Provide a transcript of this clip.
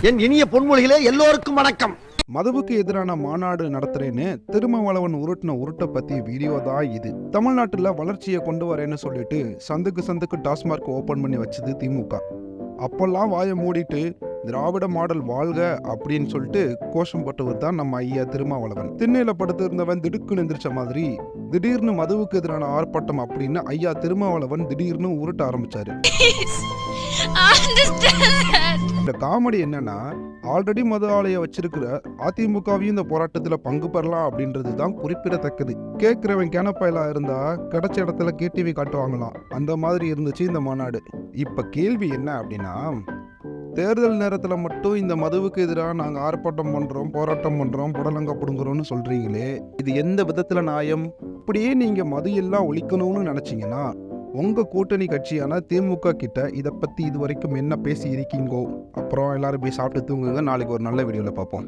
என் இனிய பொன்மொழிகளே எல்லோருக்கும் வணக்கம். மதுவுக்கு எதிரான மாநாடு நடத்துறேன்னு திருமாவளவன் உருட்டின உருட்டை பத்தி வீடியோ தான் இது. தமிழ்நாட்டுல வளர்ச்சியை கொண்டு வரேன்னு சொல்லிட்டு சந்துக்கு டாஸ்மார்க் ஓபன் பண்ணி வச்சது திமுக. அப்பெல்லாம் வாயை மூடிட்டு திராவிட மாடல் வாழ்க அப்படின்னு சொல்லிட்டு கோஷம் போட்டவர் தான் நம்ம ஐயா திருமாவளவன். திண்ணையில படுத்து இருந்தவன் திடுக்குன்னு எந்திரிச்ச மாதிரி திடீர்னு மதுவுக்கு எதிரான ஆர்ப்பாட்டம் அப்படின்னு ஐயா திருமாவளவன் திடீர்னு உருட்ட ஆரம்பிச்சாரு. இந்த காமெடி என்னன்னா, ஆல்ரெடி மது ஆலையை வச்சிருக்கிற அதிமுகவையும் இந்த போராட்டத்துல பங்கு பெறலாம் அப்படின்றது தான் குறிப்பிடத்தக்கது. கேட்கிறவன் கேனப்பாயிலா இருந்தா கிடைச்ச இடத்துல கேடிவி காட்டுவாங்களாம். அந்த மாதிரி இருந்துச்சு இந்த மாநாடு. இப்ப கேள்வி என்ன அப்படின்னா, தேர்தல் நேரத்துல மட்டும் இந்த மதுவுக்கு எதிராக நாங்க ஆர்ப்பாட்டம் பண்றோம், போராட்டம் பண்றோம், புடலங்க புடுங்குறோம்னு சொல்றீங்களே, இது எந்த விதத்துல நியாயம்? இப்படியே நீங்க மது எல்லாம் ஒழிக்கணும்னு நினைச்சீங்கன்னா உங்க கூட்டணி கட்சியான திமுக கிட்ட இதை பத்தி இது வரைக்கும் என்ன பேசி இருக்கீங்கோ? அப்புறம் எல்லாரும் போய் சாப்பிட்டு தூங்குங்க. நாளைக்கு ஒரு நல்ல வீடியோல பார்ப்போம்.